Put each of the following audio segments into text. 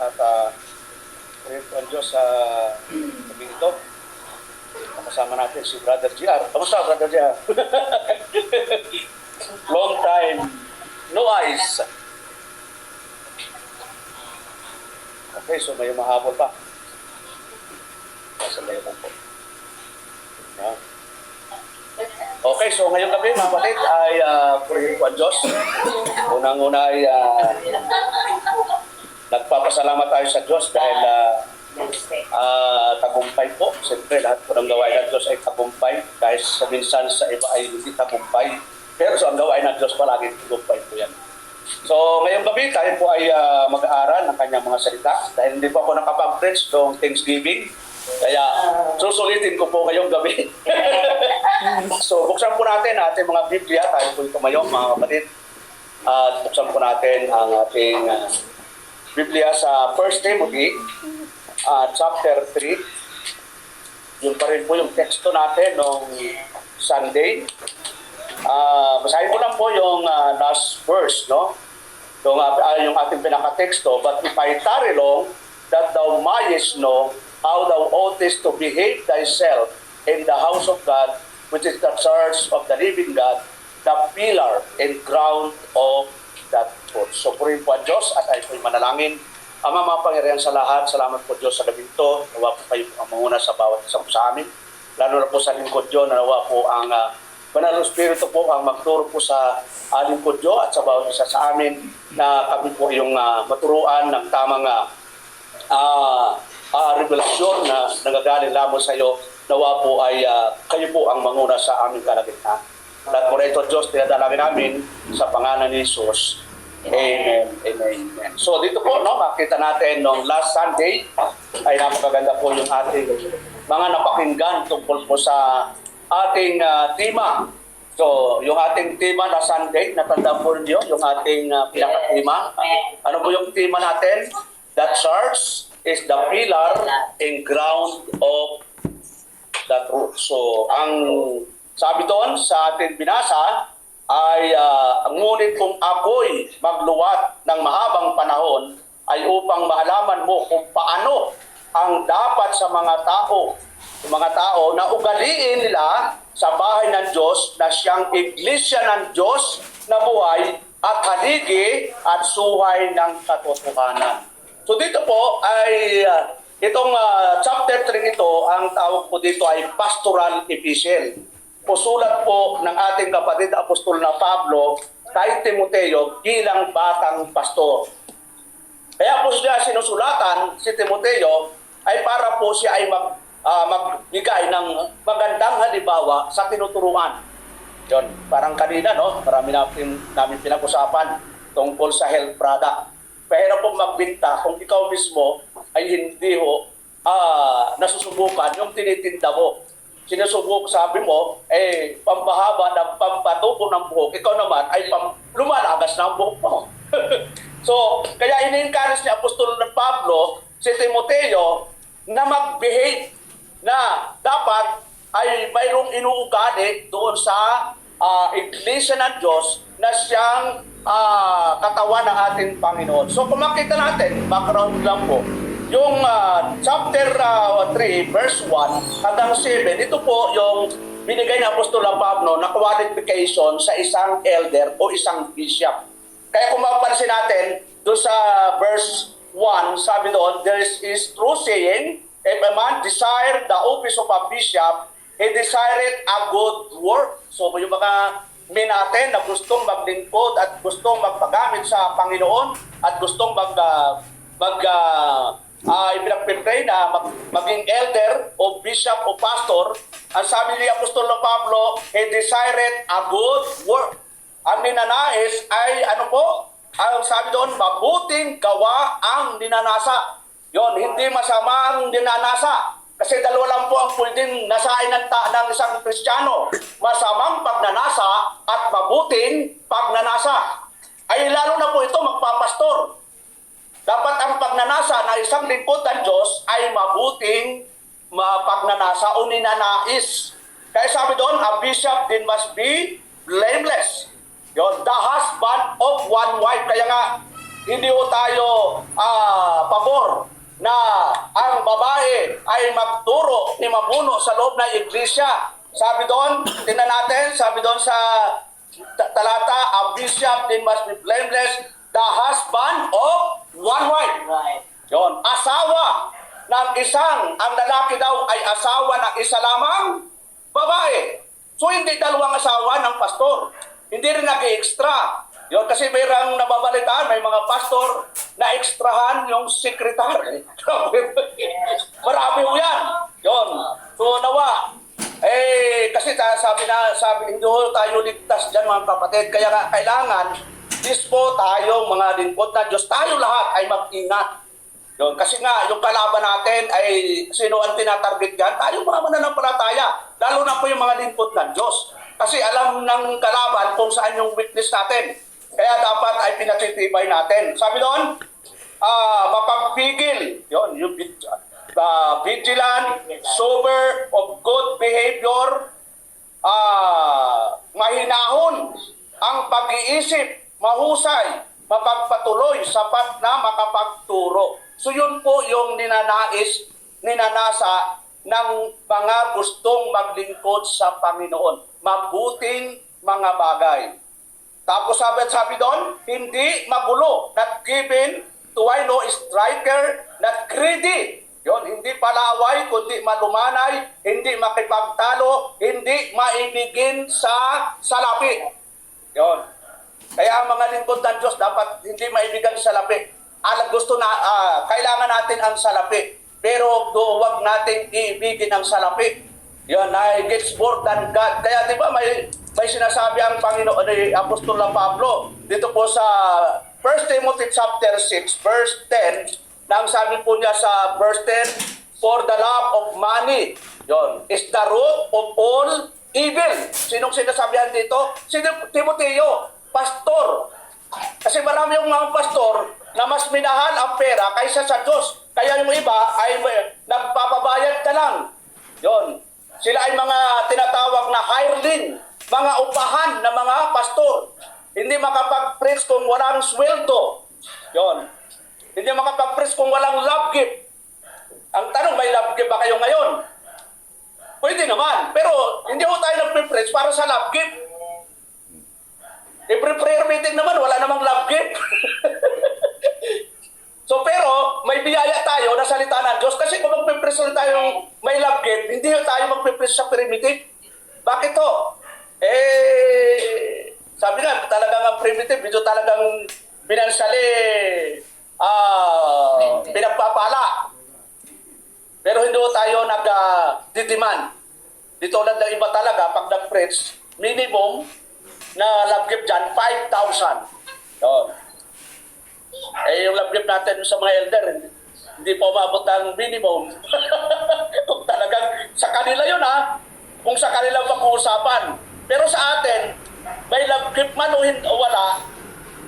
at purihin po ang Diyos sa gabi ito. Kasama natin si Brother GR. Kamusta, Brother GR? Long time, no eyes. Okay, so may mahabol pa. Kasalayan lang po. Yan. Okay, so ngayong gabi, mga kapatid, ay purihin po ang Diyos. Unang-una ay nagpapasalamat tayo sa Diyos dahil tagumpay po. Siyempre, lahat po ng gawain ng Diyos ay tagumpay. Kahit sa minsan sa iba ay hindi tagumpay. Pero so, ang gawain ng Diyos palagi tagumpay po yan. So, ngayong gabi, tayo po ay mag-aaral ng kanyang mga salita. Dahil hindi po ako nakapag-preach noong Thanksgiving. Kaya susulitin ko po ngayong gabi. So, buksan po natin ating mga Biblia. Tayo po tumayo, mga kapatid. At buksan po natin ang ating Biblia sa 1 Timothy chapter 3. Yun pa rin po yung teksto natin noong Sunday. Basahin ko lang po yung last verse, no? Yung ating pinaka-teksto. But if I tarry long, that thou mayest know how thou oughtest to behave thyself in the house of God, which is the church of the living God, the pillar and ground of that church. So, purihin po ang Diyos at ay po'y manalangin. Ama, mga Panginoon sa lahat, salamat po Diyos sa gabi ito. Nawa po kayo ang manguna sa bawat isang sa amin. Lalo na po sa lingkod Diyos, nawa po ang Banal Espiritu po ang magturo po sa lingkod Diyos at sa bawat isa sa amin na kami po yung maturuan ng tamang revelasyon na nagagaling lamang sa iyo. Nawa po ay kayo po ang manguna sa aming kalagitnaan. Lahat po na ito, Diyos, tinadalangin namin sa pangalan ni Jesus. Amen. Amen. Amen. So dito po, no, makita natin nung last Sunday ay napakaganda po yung ating mga napakinggan tungkol po sa ating tema. So, yung ating tema na Sunday, natanda po niyo yung ating pinaka-tema. Ano po yung tema natin? That church is the pillar and ground of the truth. So, ang sabi doon sa ating binasa ay ngunit kung ako'y magluwat ng mahabang panahon ay upang maalaman mo kung paano ang dapat sa mga tao na ugaliin nila sa bahay ng Diyos na siyang iglesia ng Diyos na buhay at haligi at suhay ng katotohanan. So dito po ay itong chapter 3 ito, ang tawag po dito ay pastoral epistle. Sulat po ng ating kapatid apostol na Pablo kay Timoteo bilang batang pastor. Kaya po siya sinusulatan si Timoteo ay para po siya ay magbigay ng magandang halimbawa sa tinuturuan. Yun, parang kanina, no? Marami namin pinag-usapan tungkol sa health product. Pero kung magbinta, kung ikaw mismo ay hindi nasusubukan yung tinitinda mo. Sinusubok, sabi mo, pampahaba ng pampatubo ng buhok. Ikaw naman ay lumalagas ng buhok mo. So, kaya ini-encourage ni Apostol ng Pablo si Timoteo na mag-behave na dapat ay mayroong inuugali doon sa iglesia ng Diyos na siyang katawan ng ating Panginoon. So, kung makita natin, background lang po, yung chapter 3, verse 1 hanggang 7, ito po yung binigay ng Apostol Pablo na qualification sa isang elder o isang bishop. Kaya kung mapapansin natin, doon sa verse 1, sabi doon, there is true saying, if a man desire the office of a bishop, he desired a good work. So yung mga men natin na gustong maglingkod at gustong magpagamit sa Panginoon at gustong ipinagpipray na maging elder o bishop o pastor, ang sabi ni Apostol Pablo, he desired a good work. Ang ninanais ay ano po? Ang sabi doon, mabuting gawa ang ninanasa. Yon, hindi masama ang ninanasa. Kasi dalawa lang po ang pwedeng nasain ng isang Kristiyano. Masamang pagnanasa at mabuting pagnanasa. Ay lalo na po ito magpapastor. Dapat ang pagnanasa ng isang lingkod ng Diyos ay mabuting pagnanasa o ninanais. Kaya sabi doon, a bishop din must be blameless. Yon, the husband of one wife. Kaya nga, hindi ho tayo pabor na ang babae ay magturo ni mamuno sa loob ng iglesia. Sabi doon, tingnan natin, sabi doon sa talata, a bishop then must be blameless, the husband of one wife. Yon, asawa ng isang, ang lalaki daw ay asawa ng isa lamang babae. So hindi dalawang asawa ng pastor. Hindi rin nag-extra. Yon, kasi mayroong nababalitaan, may mga pastor na ekstrahan yung sekretary. Marami ho yan. Yon. So nawa, kasi sabi hindi ho tayo ligtas dyan mga kapatid. Kaya kailangan, dispo tayong mga lingkod na Diyos, tayo lahat ay mag-ingat. Yon, kasi nga, yung kalaban natin ay sino ang tinatarget yan? Tayo mga mananampalataya. Lalo na po yung mga lingkod ng Diyos. Kasi alam ng kalaban kung saan yung weakness natin. Kaya dapat ay pinatitibay natin. Sabi doon, mapagpigil. Yon, yung vigilant, sober, of good behavior, mahinahon, ang pag-iisip, mahusay, mapagpatuloy, sapat na makapagturo. So yun po yung ninanasa ng mga gustong maglingkod sa Panginoon. Mabuting mga bagay. Tapos sabi doon, hindi magulo, not given to no striker, not greedy. Yon, hindi palaway, kundi malumanay, hindi makipagtalo, hindi maibigin sa salapi. Yon. Kaya ang mga lingkod ng Diyos dapat hindi maibigan sa salapi. Kailangan natin ang salapi. Pero huwag natin iibigin ang salapi. Yon, gets more than God. Kaya di ba may sinasabi ang Panginoon ni Apostol Pablo dito po sa 1 Timothy chapter 6 verse 10, na ang sabi po niya sa verse 10, for the love of money, yon, is the root of all evil. Sinong sinasabihan dito? Si Timoteo, pastor. Kasi marami yung mga pastor na mas minahal ang pera kaysa sa Diyos. Kaya yung iba ay nagpapabayad na lang. Yon. Sila ay mga tinatawag na hireling, mga upahan na mga pastor. Hindi makapag-preach kung walang sweldo. Yon. Hindi makapag-preach kung walang love gift. Ang tanong, may love gift ba kayo ngayon? Pwede naman. Pero hindi mo tayo nag-preach para sa love gift. Every prayer meeting naman, wala namang love gift. So pero, may biyaya tayo na salita ng Diyos. Kasi kung mag-preach tayo may love gift, hindi tayo mag-preach sa prayer meeting. Bakit to? Sabi nga, talagang ang primitive, medyo talagang binansali, pinagpapala. Pero hindi tayo nag-didiman. Dito ulit ng iba talaga, pag nag-preach, minimum na love gift dyan, 5,000. Yun. Yung love gift natin sa mga elder, hindi pa umabot ng minimum. Kung talagang sa kanila yun kung sa kanila pag-uusapan. Pero sa atin, may love gift man o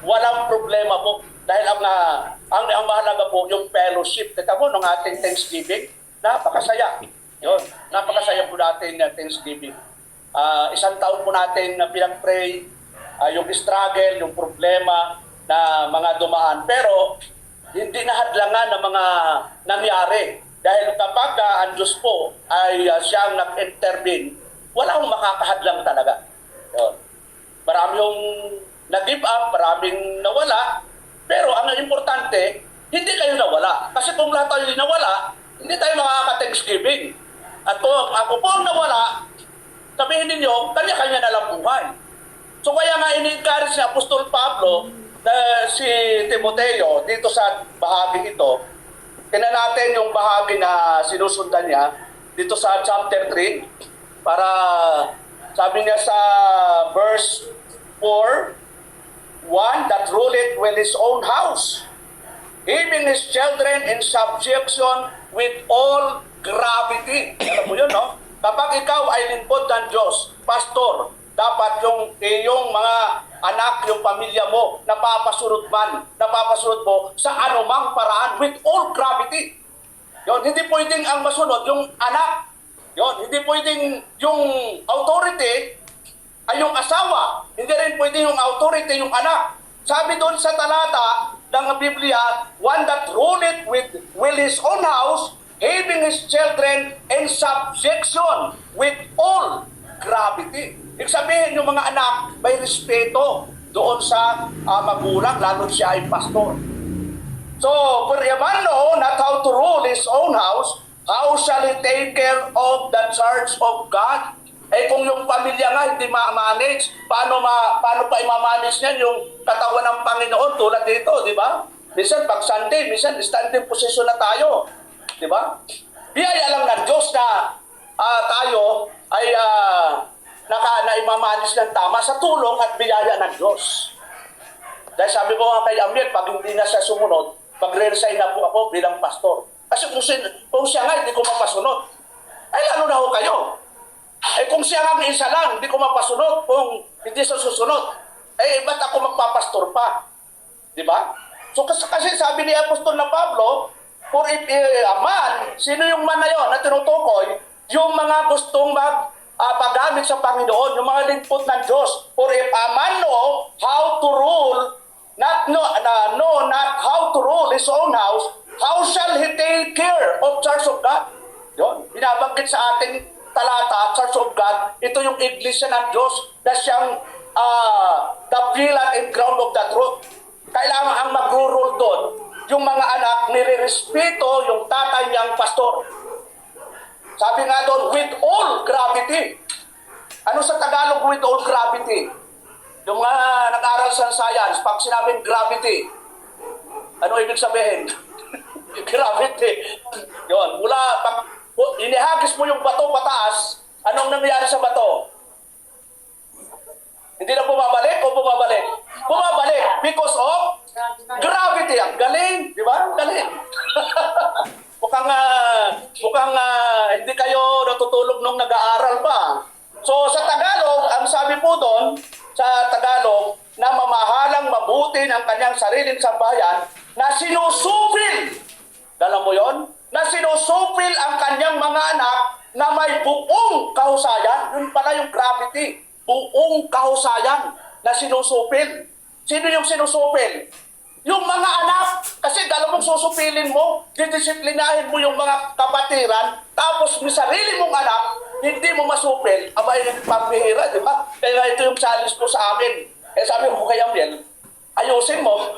walang problema po. Dahil ang mahalaga po yung fellowship. Kita po, nung ating Thanksgiving, napakasaya. Yun, napakasaya po natin na Thanksgiving. Isang taon po natin na pinag-pray, yung struggle, yung problema na mga dumaan. Pero, hindi nahadlangan ng mga nangyari. Dahil kapag ang Diyos po ay siyang nag-intervene, wala akong makakahadlang talaga. Yun. Marami yung nag-give up, maraming nawala, pero ang importante, hindi kayo nawala. Kasi kung lahat tayo nawala, hindi tayo makaka-Thanksgiving. At kung ako po ang nawala, sabihin ninyo, kanya-kanya na lang buhay. So kaya nga ini-encourage ni Apostol Pablo na si Timoteo dito sa bahagi ito. Tingnan natin yung bahagi na sinusundan niya dito sa chapter 3 para sabi niya sa verse 4, one that ruleth well his own house, giving his children in subjection with all gravity. Alam mo yun, no? Kapag ikaw ay lingkod ng Diyos, pastor, dapat yung iyong mga anak, yung pamilya mo, napapasunod mo sa anumang paraan with all gravity. Yon, hindi pwedeng ang masunod yung anak. Yon, hindi pwedeng yung authority ay yung asawa. Hindi rin pwedeng yung authority yung anak. Sabi doon sa talata, ng Biblia, one that ruleth with will his own house, having his children in subjection with all gravity. Ibig sabihin, yung mga anak may respeto doon sa magulang, lalo siya ay pastor. So, for a man know not how to rule his own house, how shall he take care of the church of God? Eh kung yung pamilya nga hindi ma-manage, paano pa i-manage niyan yung katawan ng Panginoon tulad dito, di ba? Minsan pag Sunday, minsan standing position na tayo, di ba? Biyaya lang ng Diyos na tayo ay na-manage ng tama sa tulong at biyaya ng Diyos. Dahil sabi ko nga kay Amir, pag hindi na siya sumunod, pag-resign na po ako bilang pastor. Kasi kung siya nga hindi ko mapasunod, ay ano na ho kayo? Eh kung siya nga isa lang, hindi ko mapasunod kung hindi siya susunod. Eh ba't ako magpapastor pa? Di ba? So kasi sabi ni Apostol na Pablo, for if a man, sino yung man na yun na tinutukoy? Yung mga gustong paggamit sa Panginoon, yung mga lingkod ng Diyos. For if a man know how to rule, not how to rule his own house, how shall he take care of Church of God? Yun, binabanggit sa ating talata, Church of God, ito yung iglesia ng Diyos na siyang the pillar and ground of the truth. Kailangan ang mag-rule doon, yung mga anak nire-respeto yung tatay niyang pastor. Sabi nga doon, with all gravity. Ano sa Tagalog with all gravity? Yung nag-aral sa science, pag sinabing gravity, ano ibig sabihin? Gravity. Yun, pag inihagis mo yung bato pataas, anong nangyayari sa bato? Hindi na bumabalik o bumabalik? Bumabalik because of gravity. Ang galing, di ba? Ang galing. mukhang hindi kayo natutulog nung nag-aaral pa. So sa Tagalog, ang sabi po doon, sa Tagalog, na mamahalang mabuti ng kanyang sariling sambahayan na sinusupil. Alam mo yon? Na sinusupil ang kanyang mga anak na may buong kahusayan. Yun pala yung gravity. Buong kahusayan na sinusupil. Sino yung sinusupil? Yung mga anak. Kasi dalawang susupilin mo, didisiplinahin mo yung mga kapatiran, tapos may sarili mong anak, hindi mo masupil, abay, pambihira, di ba? Kaya ito yung challenge ko sa amin. Eh sabi ko kay Amel, ayusin mo.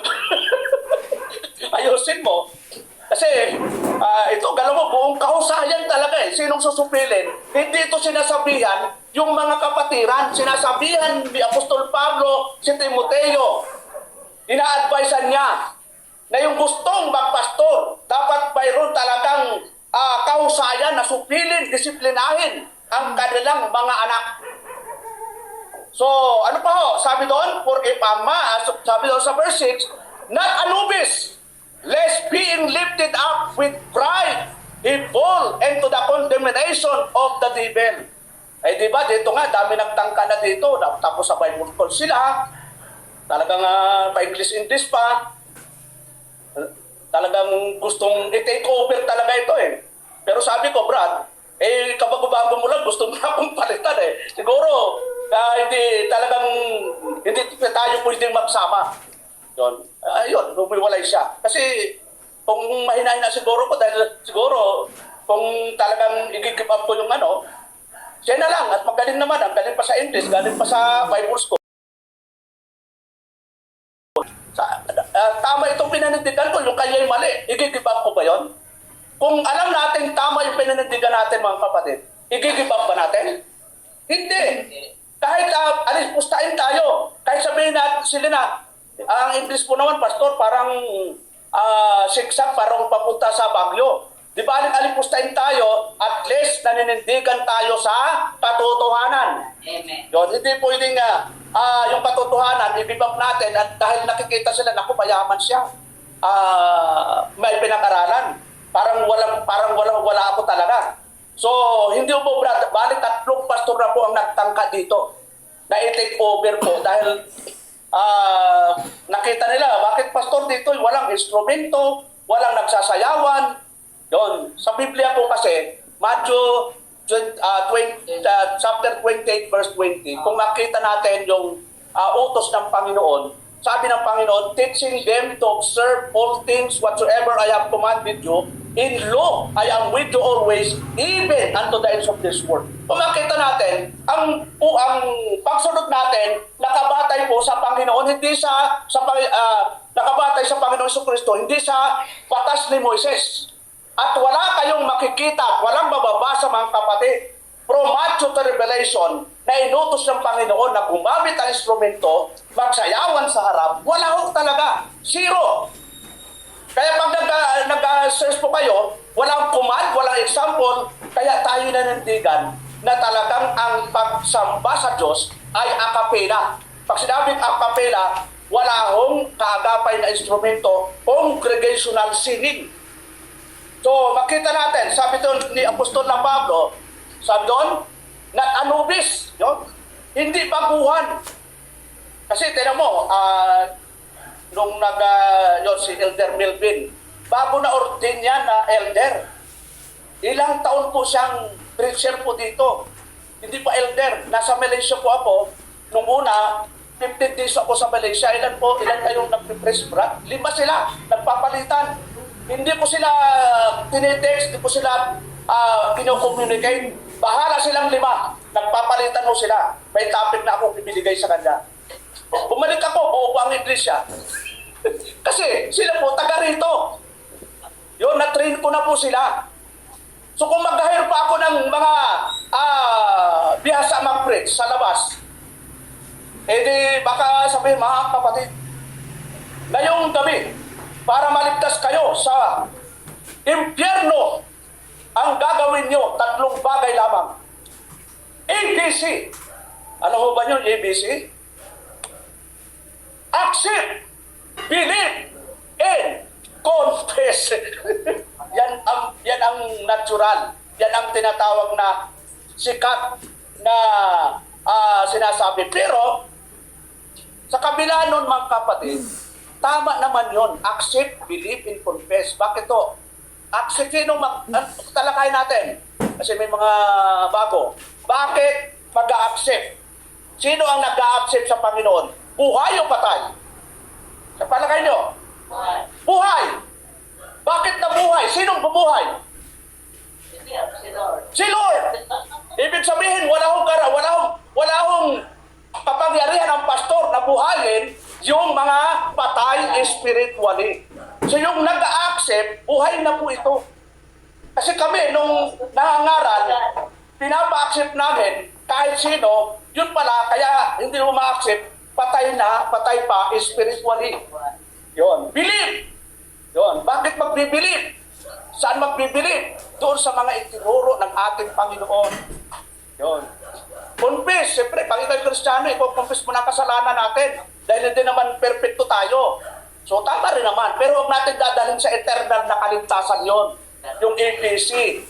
Ayusin mo. Kasi ito, galaw mo, buong kahusayan talaga eh. Sinong susupilin? Hindi ito sinasabihan yung mga kapatiran. Sinasabihan ni Apostol Pablo si Timoteo. Ina-advisean niya na yung gustong magpastor, dapat mayroon talagang kahusayan na supilin, disiplinahin ang kanilang mga anak. So, ano pa ho? Sabi doon, for if sabi doon sa verse 6, not a novice, lest being lifted up with pride, he fall into the condemnation of the devil. Eh di ba, dito nga, dami nagtangka na dito, tapos sa Bible school sila, talagang pa-English pa, talagang gustong i-take over talaga ito eh. Pero sabi ko, Brad, eh kabago-bago mo lang, gusto mo na akong palitan eh. Siguro, hindi tayo pwedeng magsama. Yun, humiwalay siya. Kasi kung mahinahin na siguro ko, dahil siguro kung talagang i-give up ko yung siya na lang at magaling naman, ang galing pa sa English, galing pa sa Bible school. Tama itong pinanindigan ko, yung kanya'y mali, i-give up ko ba yun? Kung alam natin tama yung pinanindigan natin mga kapatid, i-give up ba natin? Hindi. Kahit pustain tayo, kahit sabihin natin sila na, ang English po naman, Pastor, parang siksak, parang papunta sa Baguio. Di ba alipustahin tayo, at least naninindigan tayo sa katotohanan. Amen. Yun, hindi pwedeng yung katotohanan, ibibab natin, at dahil nakikita sila, naku, mayaman siya. May pinag-aralan. Parang wala ako talaga. So, hindi po, Brad, balik 3 pastor na po ang nagtangka dito na i-take over po dahil nakita nila, bakit pastor dito walang instrumento, walang nagsasayawan. Doon, sa Biblia po kasi, Matthew chapter 28 verse 20, kung makita natin yung utos ng Panginoon, sabi ng Panginoon, teaching them to observe all things whatsoever I have commanded you. In law, I am with you always, even unto the ends of this world. Kung makita natin, ang pagsunod natin, nakabatay po sa Panginoon, hindi nakabatay sa Panginoon Jesucristo, hindi sa batas ni Moises. At wala kayong makikita, walang mababasa mga kapatid, from Matthew to Revelation, na inutos ng Panginoon na gumamit ang instrumento, magsayawan sa harap, wala ho talaga. Zero. Kaya pag nag-search po kayo, walang command, walang example, kaya tayo nanindigan na talagang ang pagsamba sa Diyos ay a cappella. Pag sinabing a cappella, wala hong kaagapay na instrumento, congregational singing. So, makita natin, sabi doon ni Apostol na Pablo, sabi doon, not anubis, yun, hindi baguhan. Kasi, tinan mo, nung si Elder Melvin, bago na ordain niya na elder, ilang taon po siyang preacher po dito. Hindi pa elder, nasa Malaysia po ako, nung una, 15 days ako sa Malaysia, ilan kayong nagpipress, Brad? 5 sila, nagpapalitan. Hindi ko sila tinitext, hindi ko sila kino-communicate. Bahala silang 5. Nagpapalitan mo sila. May topic na akong ibinigay sa kanya. Bumalik ako, buo pa ang iglesia. Kasi sila po taga rito. Yun, na-train ko na po sila. So kung mag-hire pa ako ng mga bihasa mag-preach sa labas, di baka sabihin, mga kapatid, ngayong gabi, para maligtas kayo sa impyerno, ang gagawin nyo, 3 bagay lamang. ABC. Ano ho ba yun, ABC? Accept, believe, and confess. yan ang natural. Yan ang tinatawag na sikat na sinasabi. Pero, sa kabila nun, mga kapatid, tama naman yun. Accept, believe, and confess. Bakit to? Accept, talakayin natin. Kasi may mga bago. Bakit mag-a-accept? Sino ang nag-a-accept sa Panginoon? Buhay o patay? Sa palagay nyo? Buhay. Bakit na buhay? Sinong bumuhay? Si Lord. Ibig sabihin, wala hong kapangyarihan ng pastor na buhayin yung mga patay spiritually. So yung nag-a-accept, buhay na po ito. Kasi kami, nung nangangaral, pinapa-accept namin kahit sino, yun pala, kaya hindi mo ma-accept, patay pa spiritually. Yun. Believe. Yun. Bakit magbibilib? Saan magbibilib? Doon sa mga itinuro ng ating Panginoon. Yun. Confess. Siyempre, pag ikaw'y Kristiyano, i-confess mo na kasalanan natin. Dahil hindi naman perfecto tayo. So, tama rin naman. Pero huwag natin dadalhin sa eternal na kaligtasan yon, yung APC.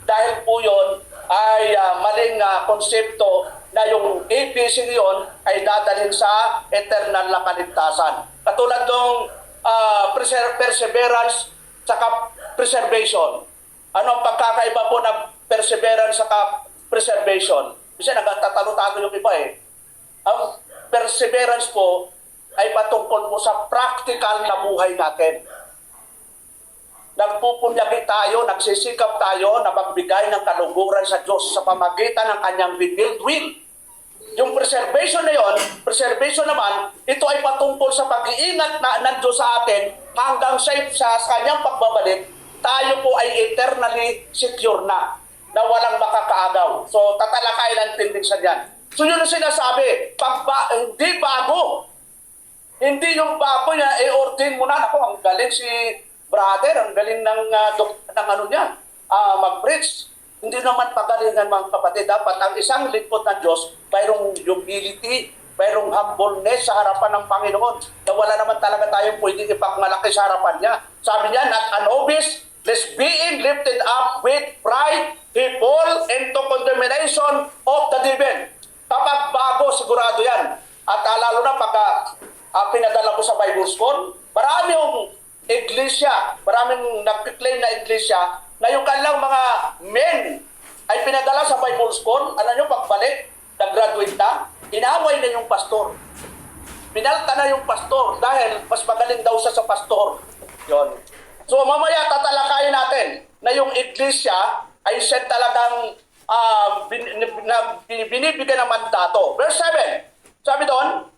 Dahil po yon ay maling konsepto na yung APC yon ay dadalhin sa eternal na kaligtasan. Katulad ng perseverance saka preservation. Ano ang pagkakaiba po ng perseverance saka preservation? Kasi nagtatalo-talo yung iba eh. Ang perseverance po ay patungkol po sa practical na buhay natin. Nagpupunyagi tayo, nagsisikap tayo na magbigay ng kaluguran sa Diyos sa pamagitan ng kanyang revealed will. Yung preservation na yon, preservation naman, ito ay patungkol sa pag-iingat na ng Diyos sa atin hanggang sa kanyang pagbabalik, tayo po ay eternally secure na walang makakaagaw. So, tatalakay lang tinding sa diyan. So, yun ang sinasabi, hindi bago. Hindi yung bago niya, i-ordain mo na. Ako, ang galing si brother, ang galing ng ano niya, mag-preach. Hindi naman pagalingan mga kapatid. Dapat ang isang lingkod ng Diyos, mayroong humility, mayroong humbleness sa harapan ng Panginoon. Na wala naman talaga tayong pwedeng ipagmalaki sa harapan niya. Sabi niya, not an obvious, lest being lifted up with pride, he fall into condemnation of the devil. Kapag bago, sigurado yan. At lalo na pagka pinadala mo sa Bible School, maraming iglesia, maraming nag-claim na iglesia, na yung kanilang mga men ay pinadala sa Bible School, alam nyo, pagbalik, nag-graduate na, inaway na yung pastor. pinalta na yung pastor dahil mas magaling daw siya sa pastor. Yon. So mamaya tatalakayin natin na yung iglesia ay siya talagang binibigyan ng mandato. Verse 7, sabi doon,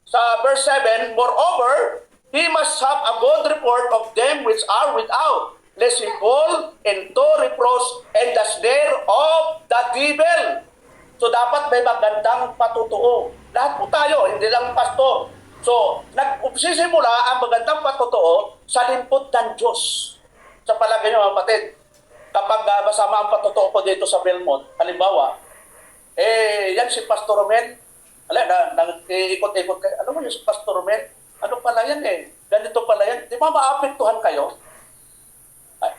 sa verse 7, moreover, he must have a good report of them which are without, lest he fall into reproach and the snare of the devil. So dapat may magandang patutuo. Lahat po tayo, hindi lang pastor. So, nagsisimula ang magandang patutuo sa limpod ng Diyos. Sa palagay niyo mga kapatid, kapag masama ang patutuo ko dito sa Belmont, halimbawa, yan si Pastor Romel, ikot-ikot kayo. Ano mo yung si Pastor Romel? Ano pala yan Ganito pala yan. Di ba maapektuhan kayo?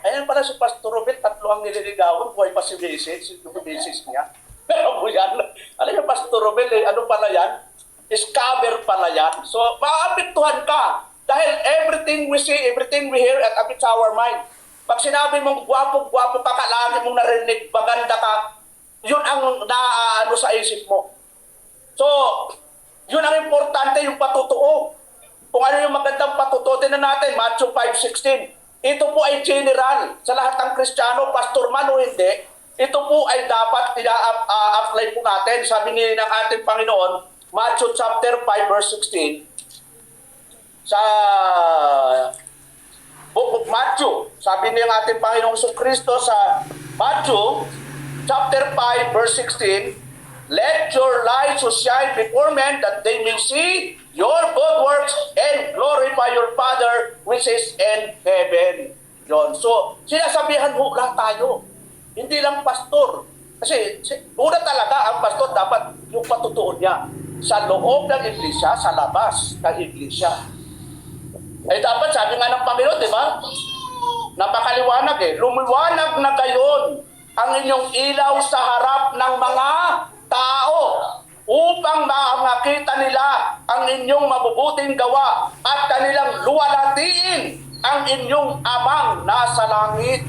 Ayan pala si Pastor Romel, 3 ang nililigawan, buhay pa si Mrs. niya. Pero po yan. Alam yung Pastor Romel, ano pala yan? Scammer pala yan. So, maapektuhan ka. Dahil everything we see, everything we hear, at it's our mind. Pag sinabi mong gwapo-gwapo ka, kalagi mong narinig, maganda ka, yun ang naaano sa isip mo. So, yun ang importante, yung patutuo. Kung ano yung magandang patutuo, tinan natin, Matthew 5:16. Ito po ay general sa lahat ng Kristiyano, pastor man o hindi. Ito po ay dapat ina-apply po natin. Sabi ni ng ating Panginoon, Matthew chapter 5 verse 16, sa book of Matthew, sabi ni ng ating Panginoong Kristo sa Matthew chapter 5 verse 16, let your light so shine before men that they may see your good works and glorify your Father which is in heaven. Yon. So, sinasabihan mo lahat tayo. Hindi lang pastor. Kasi una talaga ang pastor dapat yung patutuon niya sa loob ng iglesia, sa labas ng iglesia. Ay dapat, sabi nga ng Panginoon, di ba? Napakaliwanag lumiwanag na gayon ang inyong ilaw sa harap ng mga tao upang makita nila ang inyong mabubuting gawa at kanilang luwalhatiin ang inyong amang nasa langit.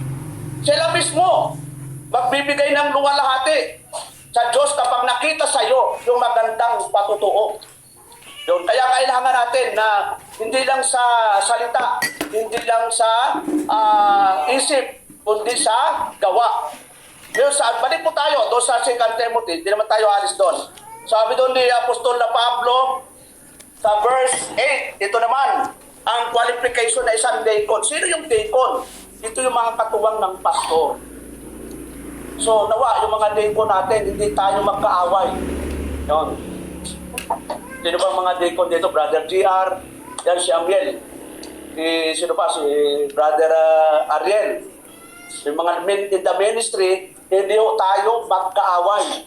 Sila mismo magbibigay ng luwalhati sa Diyos kapag nakita sa iyo yung magandang patutuo. Yun. Kaya kailangan natin na hindi lang sa salita, hindi lang sa isip, kundi sa gawa. Yun, balik po tayo doon sa 2 Timothy, hindi naman tayo alis doon. Sabi doon ni Apostol na Pablo, sa verse 8, ito naman, ang qualification na isang deacon. Sino yung deacon? Ito yung mga katuwang ng pastor. So, nawa, yung mga deacon natin, hindi tayo magkaaway. Yun. Sino ba mga deacon dito? Brother GR, yan si Amiel. Sino pa? Si Brother Ariel. Yung mga men in the ministry, hindi tayo magkaaway.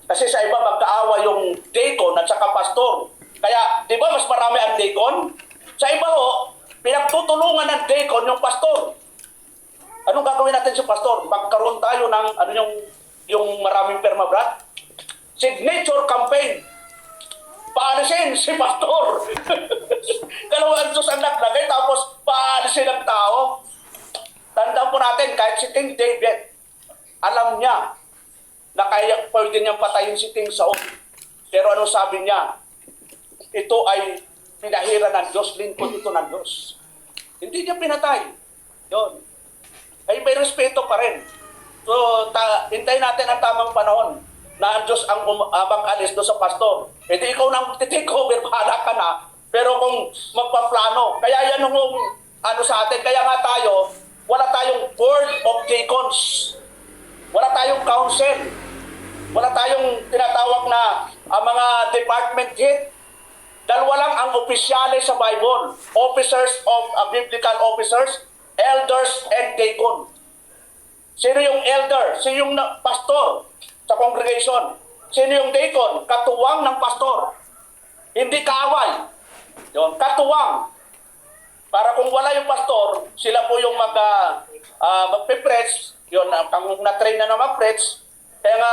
Kasi sa iba magkaaway yung deacon at saka pastor. Kaya, di ba mas marami ang deacon? Sa iba pinagtutulungan ng deacon yung pastor. Anong gagawin natin sa pastor? Magkaroon tayo ng yung maraming perma, Brad? Signature campaign. Paalisin si pastor. Kalawang Diyos ang naglagay, tapos paalisin ang tao. Tandaan po natin, kahit si King David, alam niya na kaya pwede niyang patayin si King Saul. Pero anong sabi niya? Ito ay pinahira ng Diyos, lingkod ito ng Diyos. Hindi niya pinatay. Yun. Ay may respeto pa rin. So, hintayin natin ang tamang panahon na ang Diyos ang mag-alis doon sa pastor. E di ikaw nang take over, bahala ka na. Pero kung magpaplano, kaya yan yung sa atin, kaya nga tayo, wala tayong board of deacons. Wala tayong council. Wala tayong tinatawag na mga department head. Dalawa lang ang opisyales sa Bible. Officers of biblical officers, elders and deacon. Sino yung elder? Sino yung pastor sa congregation? Sino yung deacon? Katuwang ng pastor. Hindi kaaway. Yun, katuwang. Para kung wala yung pastor, sila po yung magpe-preach. Yun, kung na-train na mag-preach, kaya nga,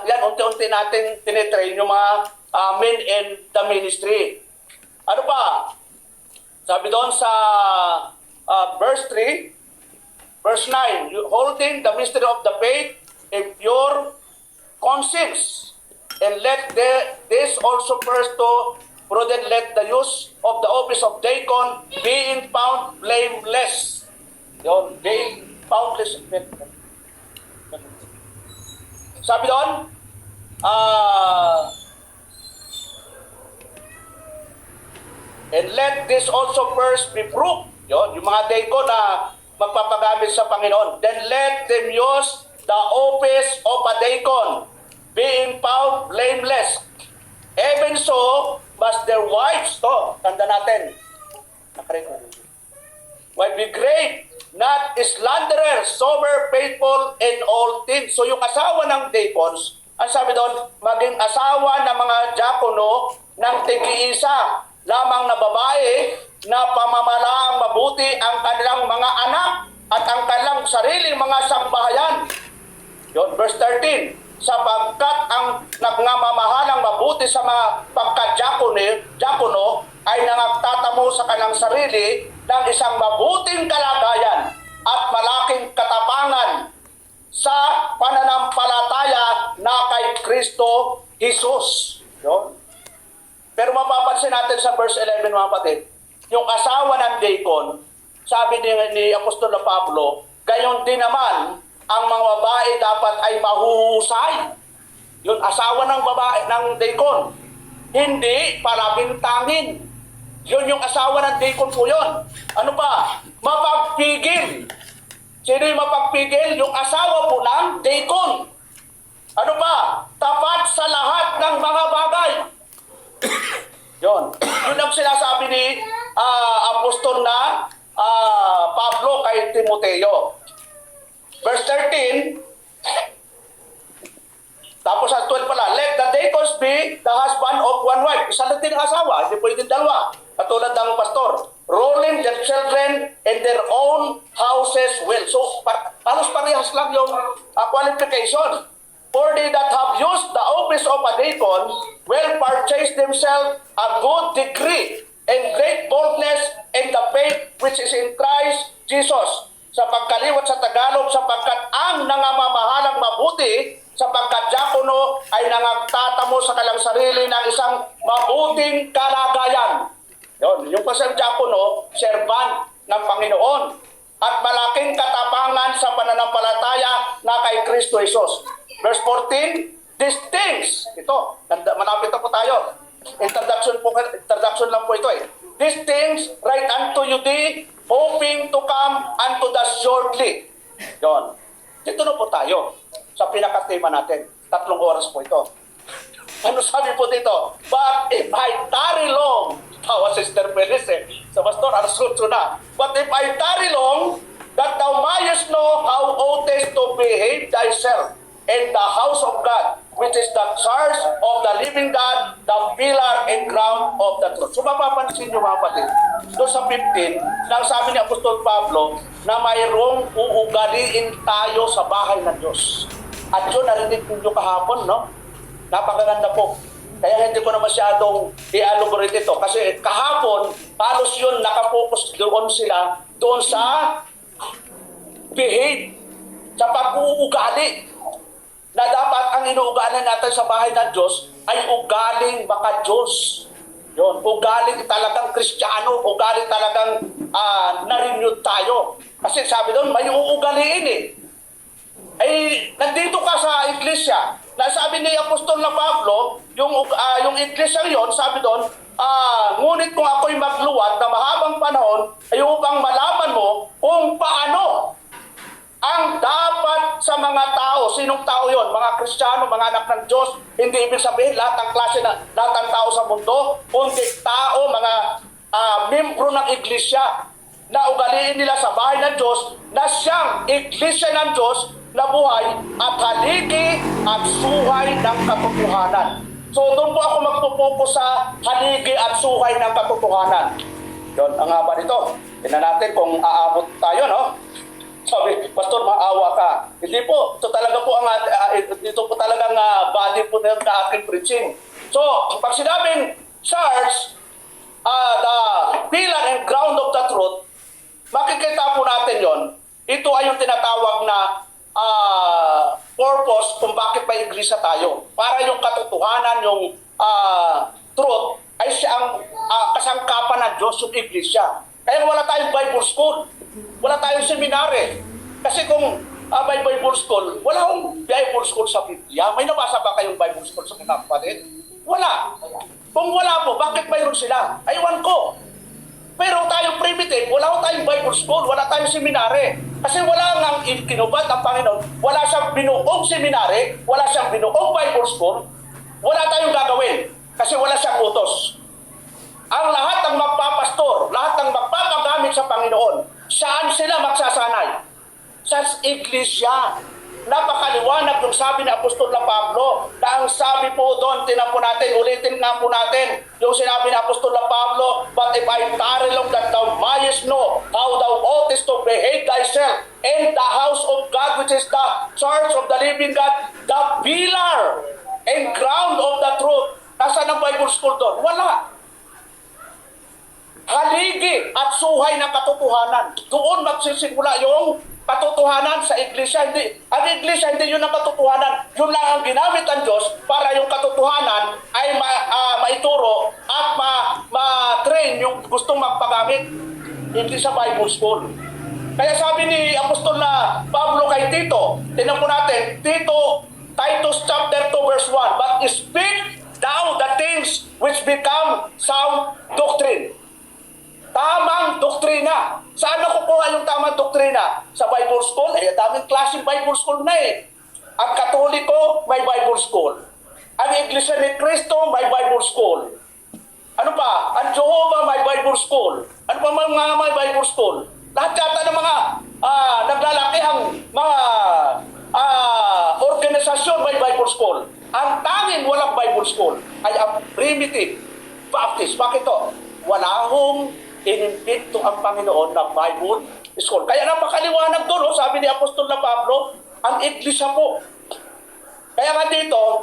yan, unti-unti natin tinitrain yung mga men in the ministry. Ano pa? Sabi doon sa verse 3, verse 9, holding the mystery of the faith in pure conscience, and let this also first to prudent let the use of the office of deacon being found blameless. Yun, being foundless. Sabi doon, and let this also first be proved. Yun, yung mga deacon na magpapagamit sa Panginoon. Then let them use the office of a deacon, being found blameless. Even so, must their wives, to, tanda natin, will be great, not slanderers, sober, faithful in all things. So yung asawa ng deacons, ang sabi doon, maging asawa ng mga diakono ng tig-iisa lamang na babae na pamamalaang mabuti ang kanilang mga anak at ang kanilang sariling mga sambahayan. Yon, verse 13. Sapagkat ang nagmamahalang mabuti sa mga pagka-diakono ay nangagtatamo sa kanilang sarili ng isang mabuting kalagayan at malaking katapangan sa pananampalataya na kay Kristo Jesus. Yon. Pero mapapansin natin sa verse 11, mga kapatid, yung asawa ng deacon, sabi ni Apostol Pablo, gayon din naman, ang mga babae dapat ay mahuhusay. Yung asawa ng babae ng deacon, hindi para bintangin. Yun yung asawa ng deacon po yun. Ano pa? Mapagpigil. Sino yung mapagpigil? Yung asawa po ng deacon. Ano pa? Tapat sa lahat ng mga bagay. Yun. Yun ang sinasabi ni Apostol na Pablo kay Timoteo. Verse 13, tapos sa 12 pala, let the deacons be the husband of one wife. Isa lang din ang asawa, hindi pwedeng dalawa. Katulad ng pastor, ruling their children in their own houses well. So, halos parehas lang yung qualification. For they that have used the office of a deacon will purchase themselves a good degree and great boldness in the faith which is in Christ Jesus. Sa pagkaliwat sa Tagalog, sapagkat ang nangamahalang mabuti sa pagka-diakono ay nangagtatamo sa kanilang sarili ng isang mabuting kalagayan. Yun, yung kasang diakono, servant ng Panginoon at malaking katapangan sa pananampalataya na kay Kristo Jesus. Verse 14, these things, ito, malapit na po tayo. Introduction lang po ito eh. These things write unto you thee, hoping to come unto the shortly. Yon. Dito na po tayo sa pinakatema natin. 3 oras po ito. Ano sabi po dito? But if I tarry long, tawa Sister Feliz eh. Sa pastor, arasuto na. But if I tarry long, that thou mayest know how oughtest to behave thyself in the house of God, which is the church of the living God, the pillar and ground of the truth. So mapapansin nyo mga kapatid, doon sa 15, nang sabi ni Apostol Pablo na mayroong uugaliin tayo sa bahay ng Diyos. At yun, narinig nyo kahapon, no? Napakaganda po. Kaya hindi ko na masyadong i-elaborate ito. Kasi kahapon, halos yun, nakapokus doon sila, doon sa behave, sa pag-uugali. Na dapat ang inuugalan natin sa bahay ng Diyos ay ugaling maka-Diyos. Yun, ugaling talagang Kristiyano, ugaling talagang na-renew tayo. Kasi sabi doon, may uugaliin eh. Ay, nandito ka sa iglesia, na sabi ni Apostol na Pablo, yung iglesia yon, sabi doon, ngunit kung ako'y magluwat na mahabang panahon, ay upang malaman mo kung paano ang dapat sa mga tao. Sinong tao yon? Mga Kristiyano, mga anak ng Diyos. Hindi ibig sabihin lahat ng klase na lahat ng tao sa mundo, kundi tao, mga membro ng iglesia na ugaliin nila sa bahay ng Diyos na siyang iglesia ng Diyos na buhay at haligi at suhay ng katotohanan. So doon po ako magpupokus sa haligi at suhay ng katotohanan. Yon ang haba nito. Tingnan natin kung aabot tayo, no? Sabi, Pastor, maawa ka. Hindi po, ito talaga po ang dito po talagang body po ng aking preaching. So, pag sinabing church, the pillar and ground of the truth, makikita po natin yon. Ito ay yung tinatawag na purpose kung bakit may iglesia tayo. Para yung katotohanan, yung truth, ay siya ang kasangkapan ng Diyos, yung iglesia. Kaya wala tayong Bible school, wala tayong seminary. Kasi kung may Bible school, wala akong Bible school sa Biblia. May nabasa ba kayong Bible school sa mga kapatid? Wala. Kung wala po, bakit mayroon sila? Aywan ko. Pero tayong primitive, wala tayong Bible school, wala tayong seminary. Kasi wala nang kinubad ng Panginoon, wala siyang binuong seminary, wala siyang binuong Bible school, wala tayong gagawin. Kasi wala siyang utos. Ang lahat ng magpapastor, lahat ng magpapagamit sa Panginoon, saan sila magsasanay? Sa iglesia. Napakaliwanag yung sabi ni Apostol na Pablo, na ang sabi po doon, tinan po natin, ulitin nga po natin, yung sinabi ni Apostol na Pablo, but if I tarry long that thou mayest know how thou oughtest to behave thyself in the house of God, which is the church of the living God, the pillar and ground of the truth. Nasaan ang Bible school doon? Wala. Haligi at suhay ng katotohanan. Doon magsisimula yung katotohanan sa iglesia. Ang iglesia, hindi yun ang katotohanan. Yun lang ang ginamit ng Diyos para yung katotohanan ay maituro at ma-train yung gustong magpagamit. Hindi sa Bible school. Kaya sabi ni Apostol na Pablo kay Tito, tinan po natin, Titus chapter 2 verse 1, but speak thou the things which become sound doctrine. Tamang doktrina. Saan nakukuha yung tamang doktrina? Sa Bible school? Eh, daming klaseng Bible school na eh. Ang Katoliko, may Bible school. Ang Iglesia ni Cristo, may Bible school. Ano pa? Ang Jehovah, may Bible school. Ano pa mga may Bible school? Lahat yata ng mga naglalakihang mga organisasyon, may Bible school. Ang tanging walang Bible school ay ang primitive Baptist. Bakit to? Wala hong inimbento ang Panginoon na Bible school. Kaya napakaliwanag doon, sabi ni Apostol na Pablo, ang iglesia po. Kaya nga dito,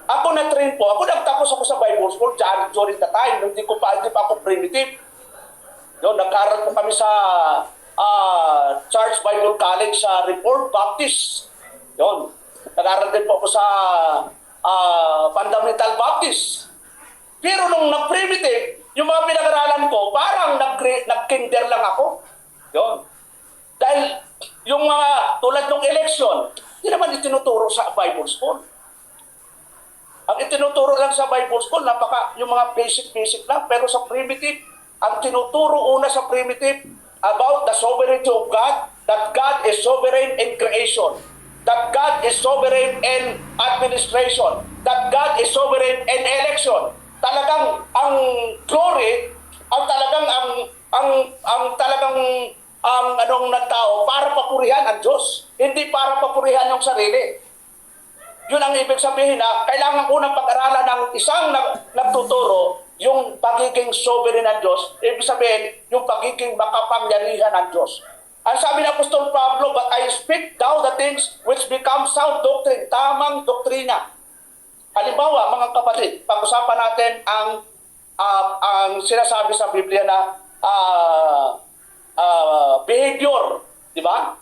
ako na-train po, ako nagtapos ako sa Bible school during the time, hindi pa ako primitive. Yun, nagkaroon po kami sa Church Bible College sa Reformed Baptist. Yun, nag-aral din po ako sa Fundamental Baptist. Pero nung nag-primitive, yung mga pinag-aralan ko, parang nag-kinder lang ako. Yun. Dahil yung mga tulad ng election, hindi naman itinuturo sa Bible school. Ang itinuturo lang sa Bible school, yung mga basic lang. Pero sa primitive, ang tinuturo una sa primitive about the sovereignty of God, that God is sovereign in creation, that God is sovereign in administration, that God is sovereign in election. Talagang ang glory, ang anong nagtao para papurihan ang Diyos, hindi para papurihan yung sarili. Yun ang ibig sabihin na kailangan unang pag-aralan ng isang nagtuturo yung pagiging sovereign ng Diyos, ibig sabihin yung pagiging makapangyarihan ng Diyos. Ang sabi ng Apostol Pablo, but I speak thou the things which become sound doctrine, tamang doktrina. Halimbawa, mga kapatid, pag-usapan natin ang sinasabi sa Biblia na behavior, di ba?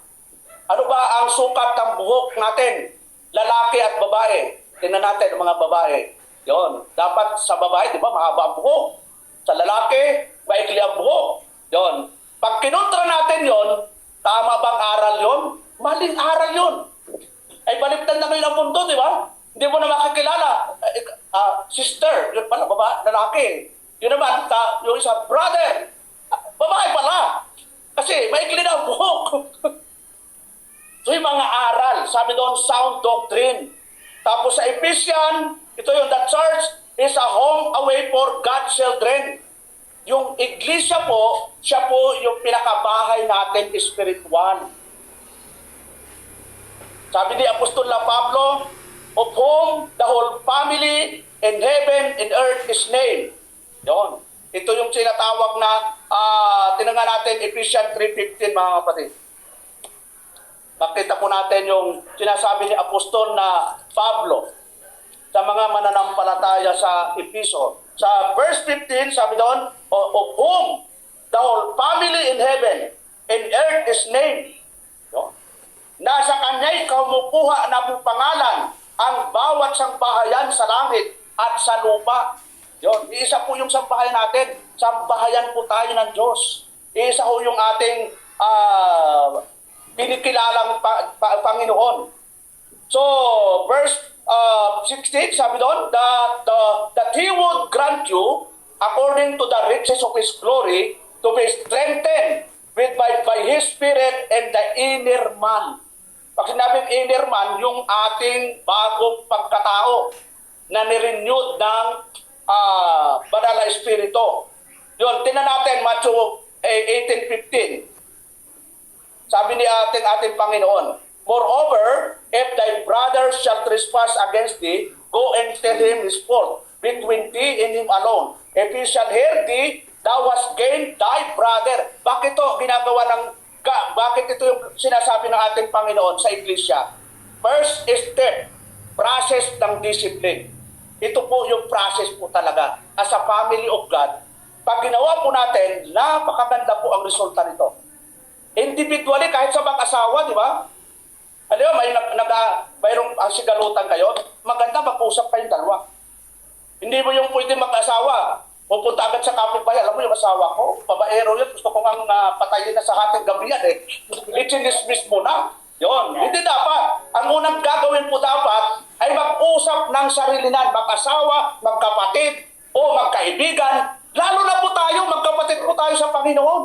Ano ba ang sukat ng buhok natin? Lalaki at babae. Tingnan natin ang mga babae. Yon, dapat sa babae, di ba, mahaba ang buhok. Sa lalaki, maikli ang buhok. Yon. Pag kinontra natin yon, tama bang aral yon? Maling aral yon. Ay baliktad na ngayon ang mundo, di ba? Hindi mo na makakilala. Sister, yun pala, lalaki. Yun naman, yung isa, brother. Babae pala. Kasi maikli na ang buhok. So yung mga aral, sabi doon, sound doctrine. Tapos sa Ephesians, ito yung the church is a home away for God's children. Yung iglesia po, siya po yung pinakabahay natin spiritual. Sabi ni Apostol na Pablo, of whom the whole family in heaven and earth is named. Yun. Ito yung sinatawag na, tinangan natin, Ephesians 3:15, mga kapatid. Makita po natin yung sinasabi ni Apostol na Pablo sa mga mananampalataya sa Ephesus. Sa verse 15, sabi doon, of whom the whole family in heaven and earth is named. Yun. Nasa kanya'y kumukuha na po pangalan ang bawat sangbahayan sa langit at sa lupa. Yun, iisa po yung sambahayan natin. Sambahayan po tayo ng Diyos. Iisa po yung ating pinikilalang Panginoon. So, verse 16, sabi doon, that He would grant you, according to the riches of His glory, to be strengthened by His Spirit and the inner man. Pag sinabing inner man, yung ating bagong pagkatao na nirenewed ng banal na Espiritu. Yun, tingnan natin, Matthew 18:15. Sabi ni ating Panginoon, moreover, if thy brother shall trespass against thee, go and tell him his fault between thee and him alone. If he shall hear thee, thou hast gained thy brother. Bakit ito bakit ito yung sinasabi ng ating Panginoon sa iglesia? First step, process ng discipline. Ito po yung process po talaga. As a family of God, pag ginawa po natin, napakaganda po ang resulta nito. Individually, kahit sa mag-asawa, di ba? Alam mo, mayroong sigalutan kayo, maganda mag-usap kayong dalawa. Hindi mo yung pwede mag-asawa, pupunta agad sa kapitbahay, alam mo yung asawa ko, babaero yun, gusto ko nga patayin na sa hating gabi yan eh. Ichinismis mo na. Yun, hindi dapat. Ang unang gagawin po dapat ay mag-usap ng sarilinan, mag-asawa, magkapatid, o magkaibigan. Lalo na po tayo, magkapatid po tayo sa Panginoon.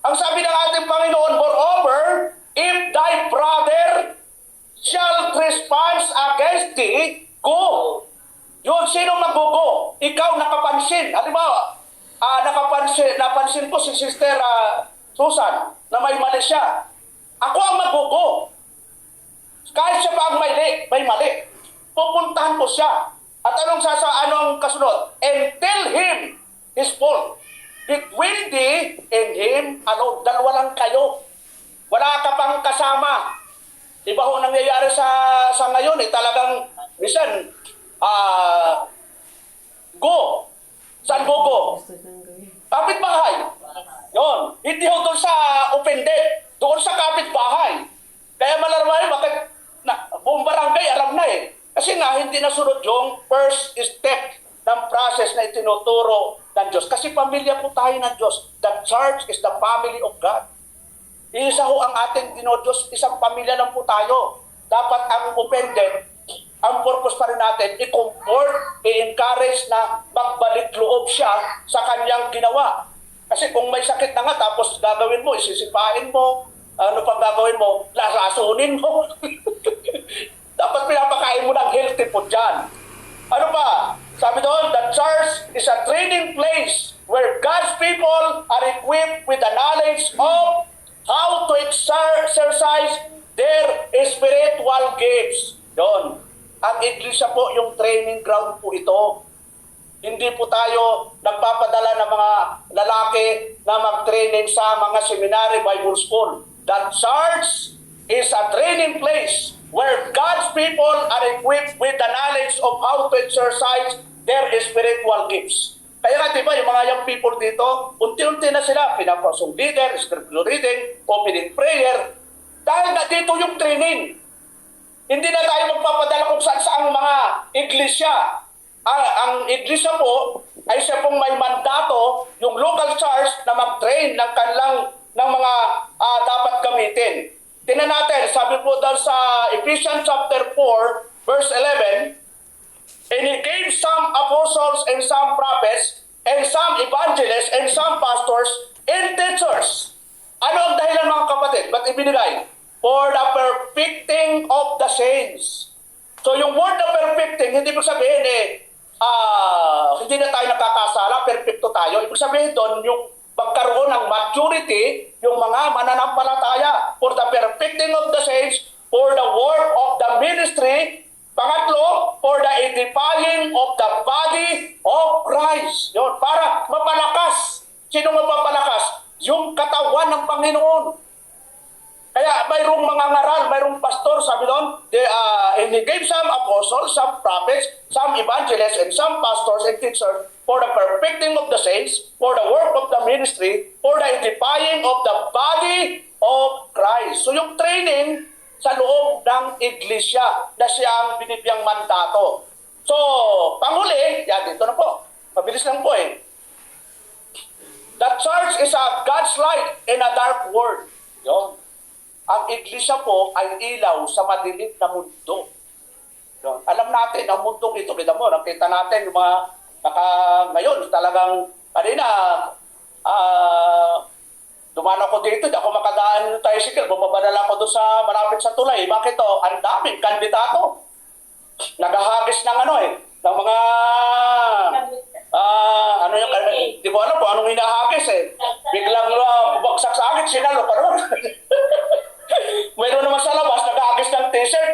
Ang sabi ng ating Panginoon, moreover, if thy brother shall trespass against thee, go. Yun, sino mag-go? Ikaw nakapansin. Halimbawa, napansin ko si Sister Susan na may mali siya. Ako ang mag-go. Kahit siya pa ang may mali. Pupuntahan ko siya. At anong kasunod? And tell him his fault. Between thee and him, dalawa lang kayo. Wala ka pang kasama. Iba ho nangyayari sa ngayon talagang minsan go. Saan go? Kapitbahay. Yon. Hindi ho doon sa offended. Doon sa kapitbahay. Kaya malarmay, bakit buong barangay alam na eh. Kasi nga, hindi nasunod yung first step ng process na itinuturo ng Diyos. Kasi pamilya po tayo ng Diyos. The church is the family of God. Isa ho ang ating Diyos, isang pamilya lang po tayo. Dapat ang offended, ang purpose pa rin natin, i-comfort, i-encourage na magbalik loob siya sa kanyang ginawa. Kasi kung may sakit na nga, tapos gagawin mo, isisipain mo, ano pang gagawin mo, lasasunin mo. Dapat pinapakain mo ng healthy food dyan. Ano pa? Sabi doon, the church is a training place where God's people are equipped with the knowledge of how to exercise their spiritual gifts. Doon. Ang iglesia po, yung training ground po ito. Hindi po tayo nagpapadala ng mga lalaki na mag-training sa mga seminary, Bible school. The church is a training place where God's people are equipped with the knowledge of how to exercise their spiritual gifts. Kaya nga, diba, yung mga young people dito, unti-unti na sila, pinapasong leader, scripture reading, opening prayer, dahil na dito yung training. Hindi na tayo magpapadala kung saan-saan mga iglesia. Ang iglesia po, ay siya pong may mandato, yung local church na mag-train ng mga dapat gamitin. Tingnan natin, sabi po daw sa Ephesians chapter 4, verse 11, and He gave some apostles and some prophets and some evangelists and some pastors and teachers. Ano ang dahilan mga kapatid? Ba't ibinigay? For the perfecting of the saints. So yung word na perfecting, hindi po sabihin hindi na tayo nakakasala, perfecto tayo. Ibig sabihin doon, yung pagkaroon ng maturity, yung mga mananampalataya, for the perfecting of the saints, for the work of the ministry, pangatlo, for the edifying of the body of Christ. Yun, para mapalakas. Sino mapapalakas? Yung katawan ng Panginoon. Kaya mayroong mga ngaral, mayroong pastor, sabi doon, and He gave some apostles, some prophets, some evangelists, and some pastors and teachers for the perfecting of the saints, for the work of the ministry, for the edifying of the body of Christ. So yung training sa loob ng iglesia na siya ang binibyang mandato. So, panghuli, yan dito na po. Mabilis lang po eh. The church is a God's light in a dark world. Yun. Ang iglesia po ay ilaw sa madilim na mundo. Yun. Alam natin, ang mundong ito, nakita natin yung mga ngayon, talagang, kanina, dumaan ako dito, di ako makadaan ng tricycle, bumabadala ako doon sa malapit sa tulay. Bakit to? Ang daming kandidato. Nagahagis ng ng mga di ko alam po anong hinahagis eh. Biglang bumagsak sa akin, sinalo pa ron. Mayroon naman sa labas, nagahagis ng t-shirt.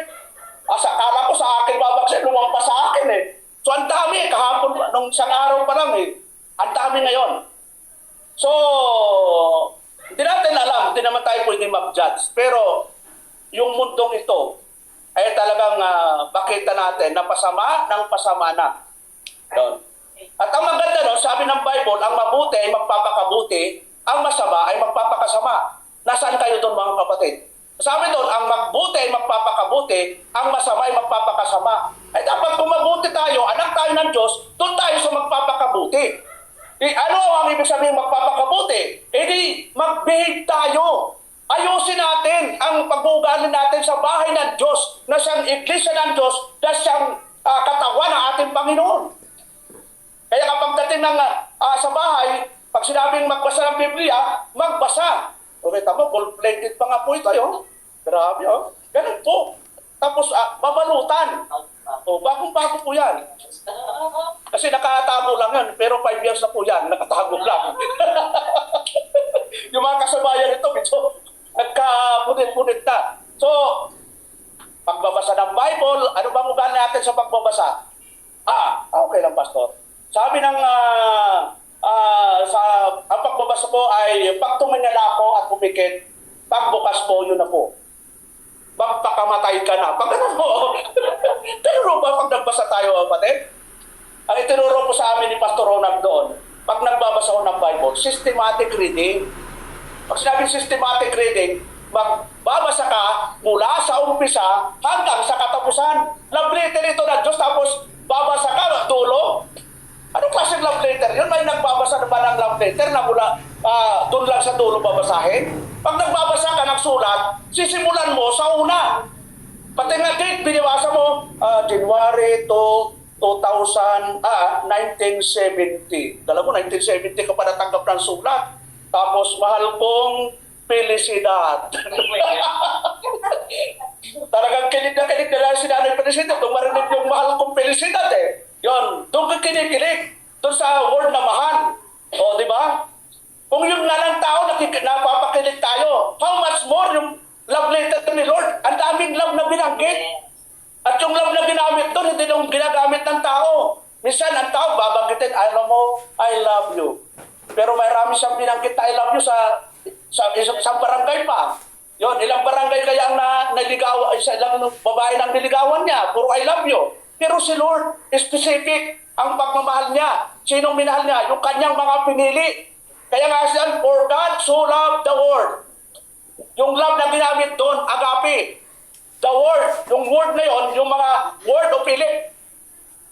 Akala ko sa akin babagsak, lumampas sa akin eh. So ang dami, kahapon, nung isang araw pa lang eh. Ang dami ngayon. So, hindi natin alam, hindi naman tayo pwede mag-judge. Pero, yung mundong ito, ay talagang makita natin na pasama ng pasama na. Doon. At ang maganda no, sabi ng Bible, ang mabuti ay magpapakabuti, ang masama ay magpapakasama. Nasaan kayo doon mga kapatid? Sabi doon, ang magbuti ay magpapakabuti, ang masama ay magpapakasama. Ay dapat kung mabuti tayo, anak tayo ng Diyos, doon tayo sa magpapakabuti. Ano ang ibig sabihin magpapakabuti? Di mag-behave tayo. Ayusin natin ang pag-uugali natin sa bahay ng Diyos, na siyang iglesia ng Diyos, na siyang katawan ng ating Panginoon. Kaya kapag dating sa bahay, pag sinabing magbasa ng Biblia, magbasa. Okay, tama, gold-plated pa nga po ito, yun. Grabe, oh. Ganun po. Tapos, babalutan. O, bagong-bago po yan. Kasi nakatago lang yan, pero 5 years na po yan, nakatago lang. Yung mga kasabayan ito, medyo nagkapunit-punit na. So, pagbabasa ng Bible, ano bang ugali natin sa pagbabasa? Okay lang, Pastor. Sabi ng ang pagbabasa po ay pag tumingala ko at pumikit, pagbukas po, yun na po. Pagpakamatay ka na. Pag ano po? Tinuro ba pag nagbasa tayo, kapatid? Ang itinuro po sa amin ni Pastor Ronald doon, pag nagbabasa ko ng Bible, systematic reading. Pag sinabing systematic reading, magbabasa ka mula sa umpisa hanggang sa katapusan. Love letter ito na Diyos, tapos babasa ka dulo. Anong klaseng love letter? Yun may nagbabasa na ba ng love letter na mula doon lang sa dulo babasahin? Pag nagbabasa ka ng sulat, sisimulan mo sa una. Pati nga date, binibasa mo, January to 1970. Dala mo, 1970 ka pa natanggap ng sulat. Tapos, mahal kong Felicidad. Talagang kilig na lang si Nanay Felicidad. Doon marinig yung mahal kong Felicidad eh. Yun, doon ka kinikilig. Doon sa word na mahal. O, di ba? Kung yun na lang tao, napapakilig tayo. How much more yung love letter ni Lord? Ang daming love na binanggit. At yung love na ginamit doon, hindi nung ginagamit ng tao. Minsan, ang tao, babanggitin, alam mo, I love you. Pero marami siyang binanggit na I love you sa isang barangay pa. Yun, ilang barangay kaya ang naligaw, ilang babae ng niligawan niya, puro I love you. Pero si Lord, specific ang pagmamahal niya. Sinong minahal niya? Yung kanyang mga pinili. Kaya nga siya, for God so loved the world. Yung love na ginamit doon, agape. The word, yung word na yon, yung mga word of Philip,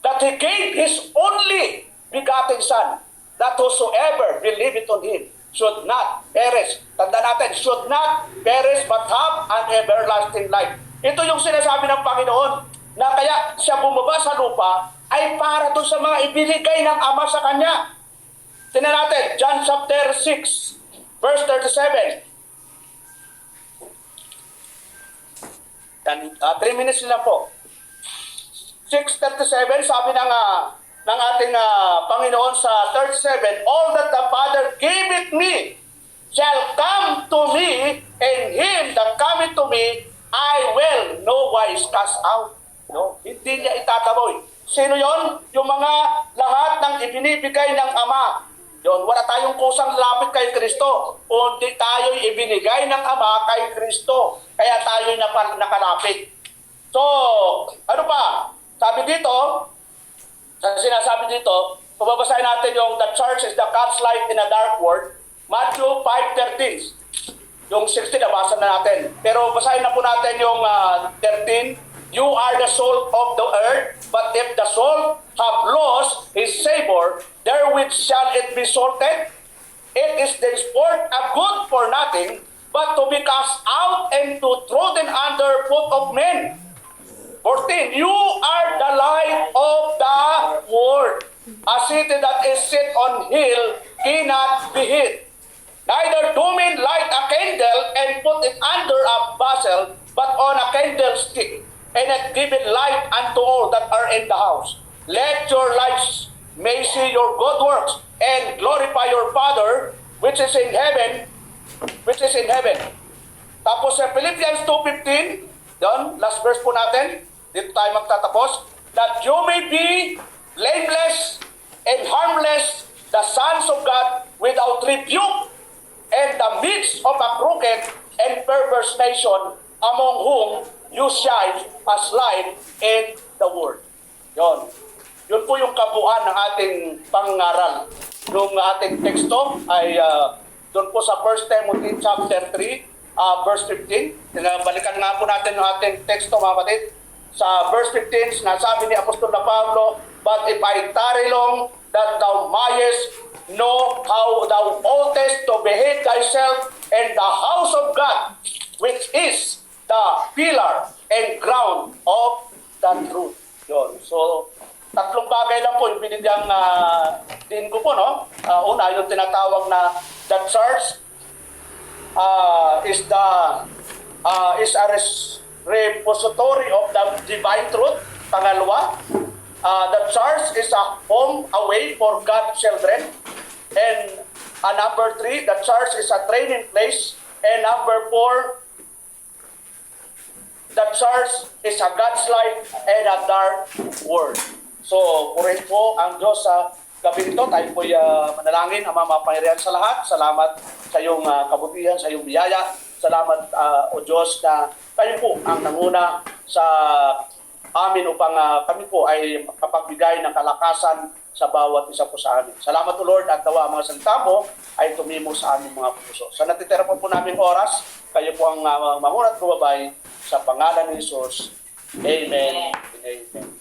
that He gave His only begotten Son, that whosoever believeth on Him should not perish. Tanda natin, should not perish but have an everlasting life. Ito yung sinasabi ng Panginoon, na kaya siya bumaba sa lupa ay para doon sa mga ibinigay ng Ama sa Kanya. Tingnan natin, John chapter 6, verse 37. 3 minutes lang po. 6:37, sabi ng ating Panginoon sa 37, all that the Father giveth me shall come to me, and him that cometh to me, I will no wise cast out. No? Hindi niya itataboy. Sino yon? Yung mga lahat ng ibinibigay ng Ama. Yon, wala tayong kusang lapit kay Kristo. Kundi tayo'y ibinigay ng Ama kay Kristo. Kaya tayo'y nakalapit. So, ano pa? Sabi dito, sinasabi dito, pababasahin natin yung the church is the God's light in a dark world. Matthew 5:13. Yung 16 nabasa na natin. Pero basahin na po natin yung 13 You are the salt of the earth, but if the salt have lost his savor, therewith shall it be salted. It is thenceforth a good for nothing, but to be cast out and to trodden under foot of men. 14. You are the light of the world. A city that is set on hill cannot be hid. Neither do men light a candle and put it under a basel, but on a candlestick, and it giveth light unto all that are in the house. Let your lights may see your good works, and glorify your Father which is in heaven, Tapos sa Philippians 2:15, doon, last verse po natin, dito tayo magtatapos, that you may be blameless and harmless, the sons of God, without rebuke, and the midst of a crooked and perverse nation, among whom you shine as light in the world. Yun po yung kabuuan ng ating pangaral. Yung ating teksto ay doon po sa 1 Timothy chapter 3, verse 15. Balikan nga po natin yung ating teksto, mga kapatid. Sa verse 15, sinasabi ni Apostol na Pablo, but if I tarry long, that thou mayest know how thou oughtest to behave thyself in the house of God, which is the pillar and ground of the truth. Yun. So, tatlong bagay lang po yung binigyang din ko po, no? Una, yung tinatawag na the church is a repository of the divine truth. Pangalawa, the church is a home away for God's children. And number 3, the church is a training place. And number 4, the church is a God's light and a dark world. So, purihin po ang Diyos sa gabi nito. Tayo po'y manalangin, Ama mapangyarihan sa lahat. Salamat sa iyong kabutihan, sa iyong biyaya. Salamat, O Diyos, na kayo po ang nanguna sa amin upang kami po ay makapagbigay ng kalakasan sa bawat isa po sa amin. Salamat, O Lord, at nawa ang mga salita mo ay tumimo sa aming mga puso. Sa natitira po namin oras, kayo po ang mangunat gumabay sa pangalan ni Jesus. Amen. Amen.